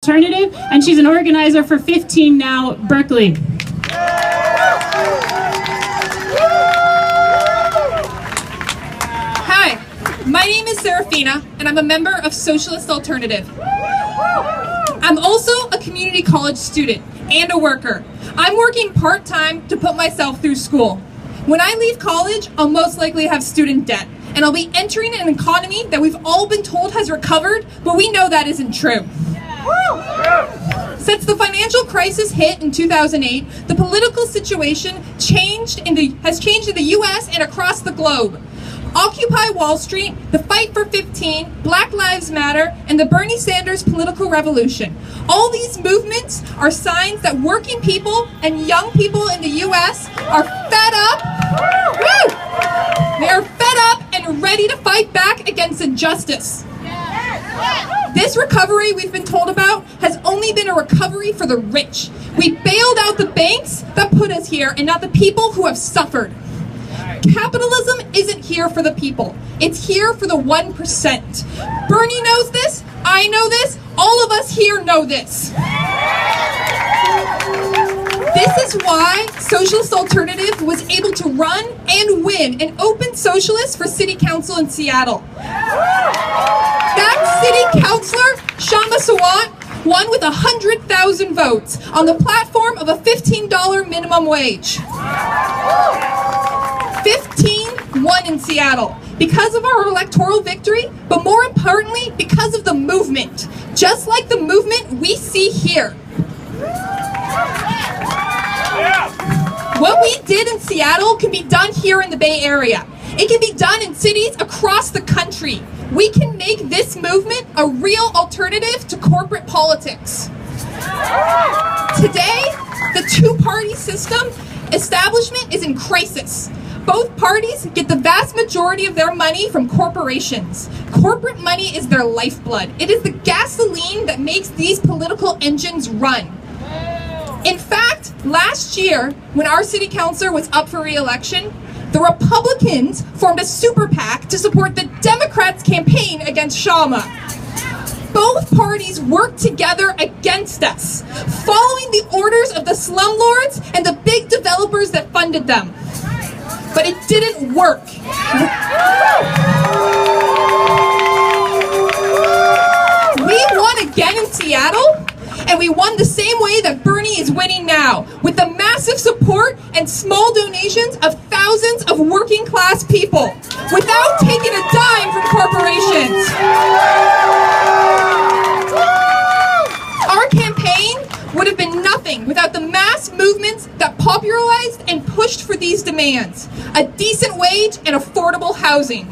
Alternative, and she's an organizer for 15 Now Berkeley. Hi, my name is Serafina, and I'm a member of Socialist Alternative. I'm also a community college student and a worker. I'm working part-time to put myself through school. When I leave college, I'll most likely have student debt, and I'll be entering an economy that we've all been told has recovered, but we know that isn't true. Since the financial crisis hit in 2008, the political situation has changed in the US and across the globe. Occupy Wall Street, the Fight for 15, Black Lives Matter, and the Bernie Sanders political revolution. All these movements are signs that working people and young people in the US are fed up. Woo! They are fed up and ready to fight back against injustice. This recovery we've been told about has only been a recovery for the rich. We bailed out the banks that put us here and not the people who have suffered. Capitalism isn't here for the people. It's here for the 1%. Bernie knows this. I know this. All of us here know this. This is why Socialist Alternative was able to run and win an open socialist for city council in Seattle. That city councilor, Shama Sawant, won with 100,000 votes on the platform of a $15 minimum wage. 15 won in Seattle because of our electoral victory, but more importantly, because of the movement. Just like the movement we see here. What we did in Seattle can be done here in the Bay Area. It can be done in cities across the country. We can make this movement a real alternative to corporate politics. Today, the two-party system establishment is in crisis. Both parties get the vast majority of their money from corporations. Corporate money is their lifeblood. It is the gasoline that makes these political engines run. In fact, last year, when our city councilor was up for re-election, the Republicans formed a super PAC to support the Democrats' campaign against Shama. Both parties worked together against us, following the orders of the slumlords and the big developers that funded them. But it didn't work. We won again in Seattle, and we won the same way that Bernie is winning now, with the massive support and small donations of thousands of working class people, without taking a dime from corporations. Our campaign would have been nothing without the mass movements that popularized and pushed for these demands: a decent wage and affordable housing.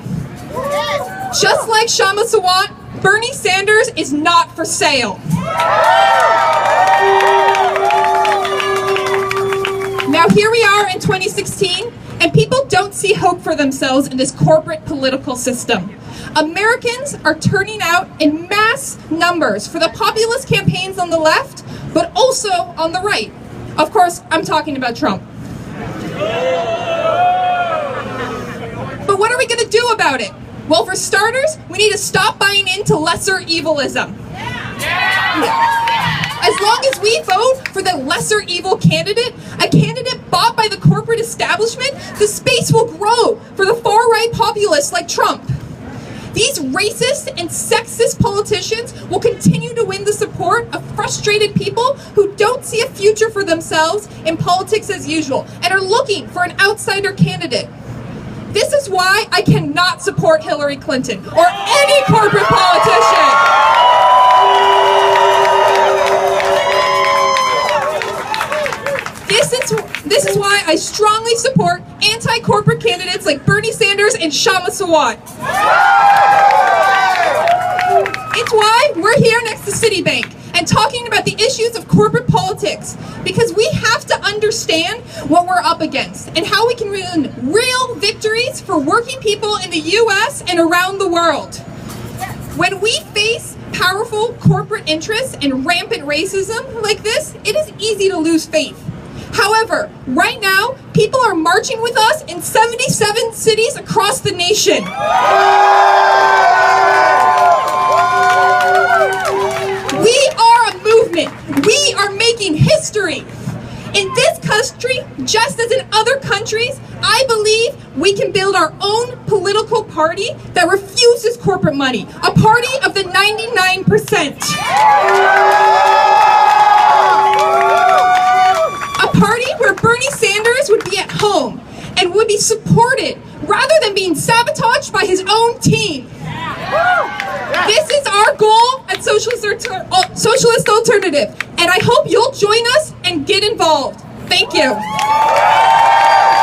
Just like Shama Sawant, Bernie Sanders is not for sale. Now here we are in 2016, and people don't see hope for themselves in this corporate political system. Americans are turning out in mass numbers for the populist campaigns on the left, but also on the right. Of course, I'm talking about Trump. But what are we going to do about it? Well, for starters, we need to stop buying into lesser evilism. As long as we vote for the lesser evil candidate, a candidate bought by the corporate establishment, the space will grow for the far-right populists like Trump. These racist and sexist politicians will continue to win the support of frustrated people who don't see a future for themselves in politics as usual and are looking for an outsider candidate. This is why I cannot support Hillary Clinton or any corporate politician. This is why I strongly support anti-corporate candidates like Bernie Sanders and Shama Sawant. It's why we're here next to Citibank and talking about the issues of corporate politics, because we have to understand what we're up against and how we can win real victories for working people in the US and around the world. When we face powerful corporate interests and rampant racism like this, it is easy to lose faith. However, right now, people are marching with us in 77 cities across the nation. We are a movement country, just as in other countries, I believe we can build our own political party that refuses corporate money. A party of the 99%. A party where Bernie Sanders would be at home and would be supported rather than being sabotaged by his own team. This is our goal at Socialist Alternative, and I hope you'll join us and get involved. Thank you.